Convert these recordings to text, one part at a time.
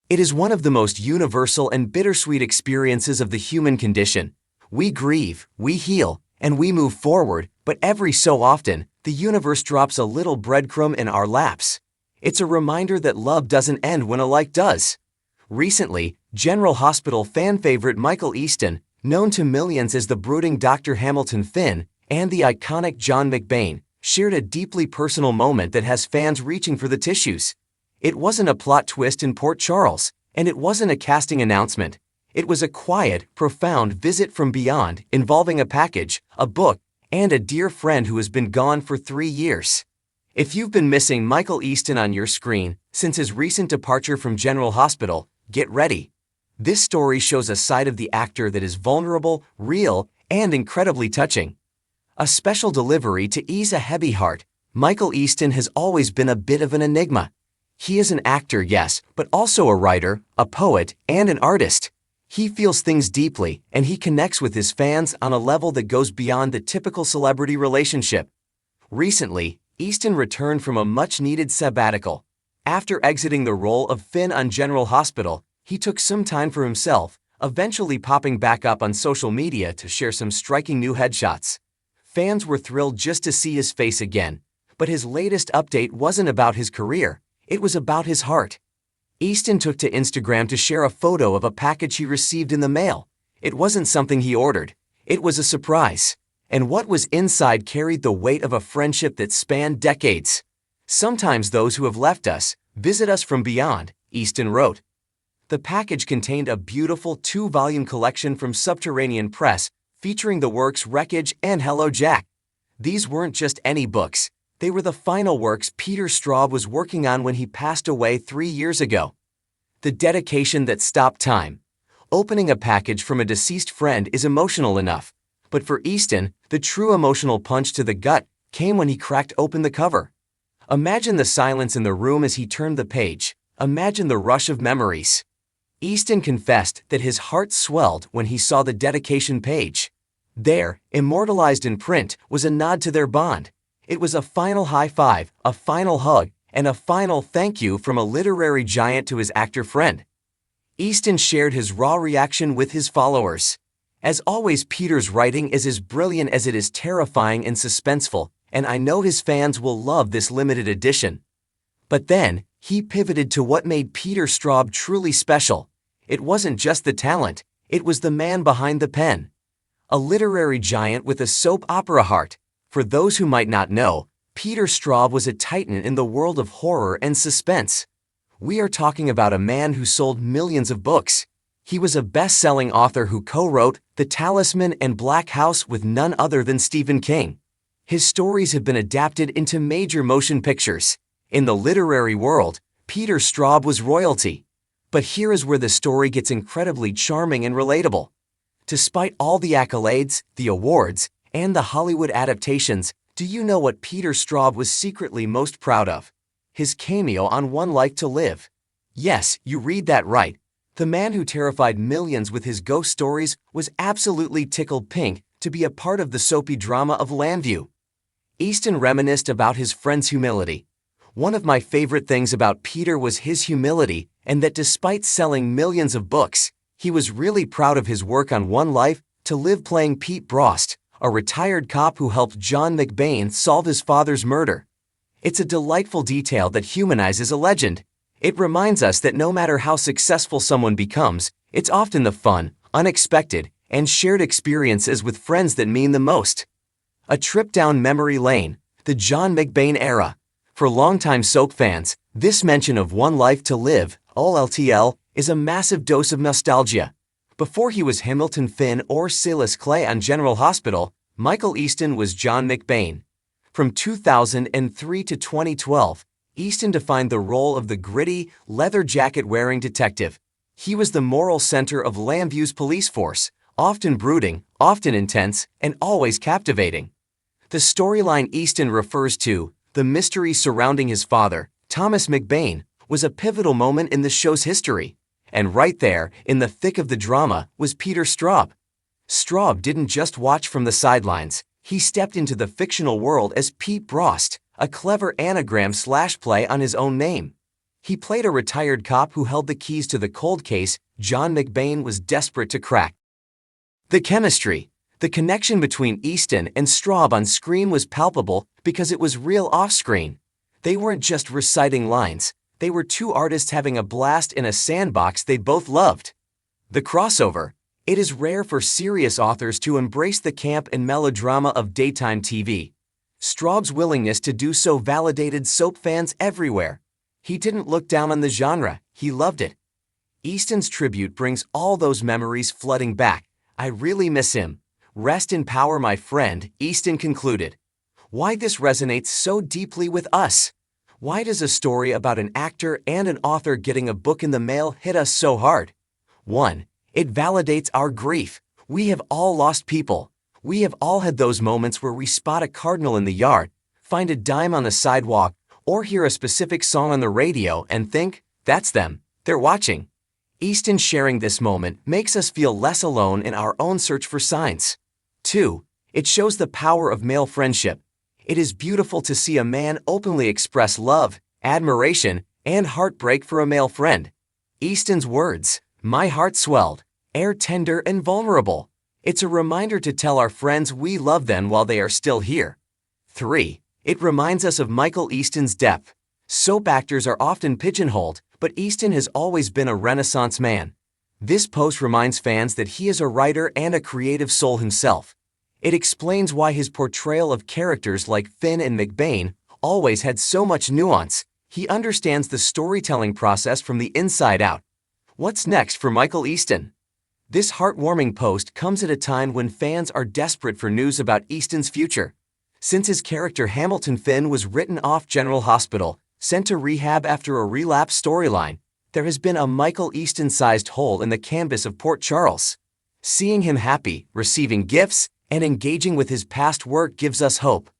It is one of the most universal and bittersweet experiences of the human condition. We grieve, we heal, and we move forward, but every so often, the universe drops a little breadcrumb in our laps. It's a reminder that love doesn't end when a like does. Recently, General Hospital fan favorite Michael Easton, known to millions as the brooding Dr. Hamilton Finn, and the iconic John McBain, shared a deeply personal moment that has fans reaching for the tissues. It wasn't a plot twist in Port Charles, and it wasn't a casting announcement. It was a quiet, profound visit from beyond involving a package, a book, and a dear friend who has been gone for 3 years. If you've been missing Michael Easton on your screen since his recent departure from General Hospital, get ready. This story shows a side of the actor that is vulnerable, real, and incredibly touching. A special delivery to ease a heavy heart, Michael Easton has always been a bit of an enigma. He is an actor, yes, but also a writer, a poet, and an artist. He feels things deeply, and he connects with his fans on a level that goes beyond the typical celebrity relationship. Recently, Easton returned from a much-needed sabbatical. After exiting the role of Finn on General Hospital, he took some time for himself, eventually popping back up on social media to share some striking new headshots. Fans were thrilled just to see his face again, but his latest update wasn't about his career, it was about his heart. Easton took to Instagram to share a photo of a package he received in the mail. It wasn't something he ordered, it was a surprise. And what was inside carried the weight of a friendship that spanned decades. Sometimes those who have left us visit us from beyond, Easton wrote. The package contained a beautiful 2-volume collection from Subterranean Press featuring the works Wreckage and Hello Jack. These weren't just any books, they were the final works Peter Straub was working on when he passed away 3 years ago. The dedication that stopped time. Opening a package from a deceased friend is emotional enough. But for Easton, the true emotional punch to the gut came when he cracked open the cover. Imagine the silence in the room as he turned the page. Imagine the rush of memories. Easton confessed that his heart swelled when he saw the dedication page. There, immortalized in print, was a nod to their bond. It was a final high five, a final hug, and a final thank you from a literary giant to his actor friend. Easton shared his raw reaction with his followers. As always, Peter's writing is as brilliant as it is terrifying and suspenseful, and I know his fans will love this limited edition. But then, he pivoted to what made Peter Straub truly special. It wasn't just the talent, it was the man behind the pen. A literary giant with a soap opera heart. For those who might not know, Peter Straub was a titan in the world of horror and suspense. We are talking about a man who sold millions of books. He was a best-selling author who co-wrote The Talisman and Black House with none other than Stephen King. His stories have been adapted into major motion pictures. In the literary world, Peter Straub was royalty. But here is where the story gets incredibly charming and relatable. Despite all the accolades, the awards, and the Hollywood adaptations, do you know what Peter Straub was secretly most proud of? His cameo on One Life to Live. Yes, you read that right. The man who terrified millions with his ghost stories was absolutely tickled pink to be a part of the soapy drama of Llanview. Easton reminisced about his friend's humility. One of my favorite things about Peter was his humility, and that despite selling millions of books, he was really proud of his work on One Life to Live playing Pete Brost, a retired cop who helped John McBain solve his father's murder. It's a delightful detail that humanizes a legend. It reminds us that no matter how successful someone becomes, it's often the fun, unexpected, and shared experiences with friends that mean the most. A trip down memory lane, the John McBain era. For longtime soap fans, this mention of One Life to Live, OLTL, is a massive dose of nostalgia. Before he was Hamilton Finn or Silas Clay on General Hospital, Michael Easton was John McBain. From 2003 to 2012, Easton defined the role of the gritty, leather jacket-wearing detective. He was the moral center of Llanview's police force, often brooding, often intense, and always captivating. The storyline Easton refers to, the mystery surrounding his father, Thomas McBain, was a pivotal moment in the show's history. And right there, in the thick of the drama, was Peter Straub. Straub didn't just watch from the sidelines, he stepped into the fictional world as Pete Brost, a clever anagram/play on his own name. He played a retired cop who held the keys to the cold case John McBain was desperate to crack. The chemistry. The connection between Easton and Straub on screen was palpable because it was real off-screen. They weren't just reciting lines, they were two artists having a blast in a sandbox they both loved. The crossover. It is rare for serious authors to embrace the camp and melodrama of daytime TV. Straub's willingness to do so validated soap fans everywhere. He didn't look down on the genre, he loved it. Easton's tribute brings all those memories flooding back. I really miss him. Rest in power, my friend, Easton concluded. Why this resonates so deeply with us? Why does a story about an actor and an author getting a book in the mail hit us so hard? 1. It validates our grief. We have all lost people. We have all had those moments where we spot a cardinal in the yard, find a dime on the sidewalk, or hear a specific song on the radio and think, that's them, they're watching. Easton sharing this moment makes us feel less alone in our own search for signs. 2. It shows the power of male friendship. It is beautiful to see a man openly express love, admiration, and heartbreak for a male friend. Easton's words, "My heart swelled, air tender and vulnerable." It's a reminder to tell our friends we love them while they are still here. 3. It reminds us of Michael Easton's depth. Soap actors are often pigeonholed, but Easton has always been a Renaissance man. This post reminds fans that he is a writer and a creative soul himself. It explains why his portrayal of characters like Finn and McBain always had so much nuance. He understands the storytelling process from the inside out. What's next for Michael Easton? This heartwarming post comes at a time when fans are desperate for news about Easton's future. Since his character Hamilton Finn was written off General Hospital, sent to rehab after a relapse storyline, there has been a Michael Easton-sized hole in the canvas of Port Charles. Seeing him happy, receiving gifts, and engaging with his past work gives us hope.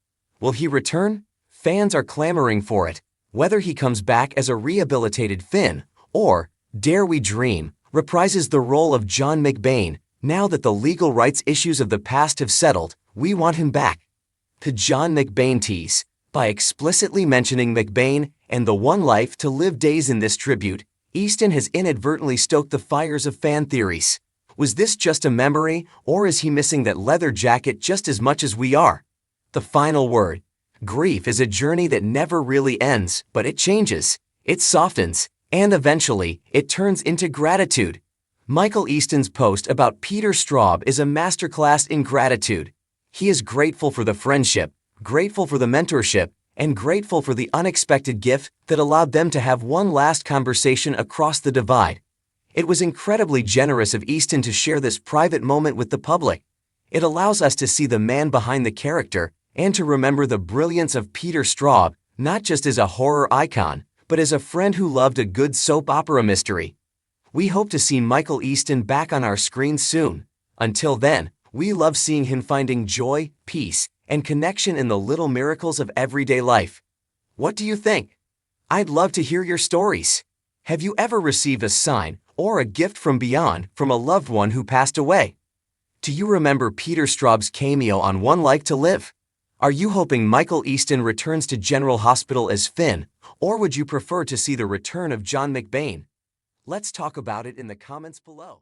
Will he return? Fans are clamoring for it. Whether he comes back as a rehabilitated Finn, or, dare we dream, reprises the role of John McBain, now that the legal rights issues of the past have settled, we want him back. The John McBain tease. By explicitly mentioning McBain and the one life to live days in this tribute, Easton has inadvertently stoked the fires of fan theories. Was this just a memory, or is he missing that leather jacket just as much as we are? The final word. Grief is a journey that never really ends, but it changes, it softens, and eventually, it turns into gratitude. Michael Easton's post about Peter Straub is a masterclass in gratitude. He is grateful for the friendship, grateful for the mentorship, and grateful for the unexpected gift that allowed them to have one last conversation across the divide. It was incredibly generous of Easton to share this private moment with the public. It allows us to see the man behind the character and to remember the brilliance of Peter Straub, not just as a horror icon, but as a friend who loved a good soap opera mystery. We hope to see Michael Easton back on our screens soon. Until then, we love seeing him finding joy, peace, and connection in the little miracles of everyday life. What do you think? I'd love to hear your stories. Have you ever received a sign or a gift from beyond from a loved one who passed away? Do you remember Peter Straub's cameo on One Life to Live? Are you hoping Michael Easton returns to General Hospital as Finn, or would you prefer to see the return of John McBain? Let's talk about it in the comments below.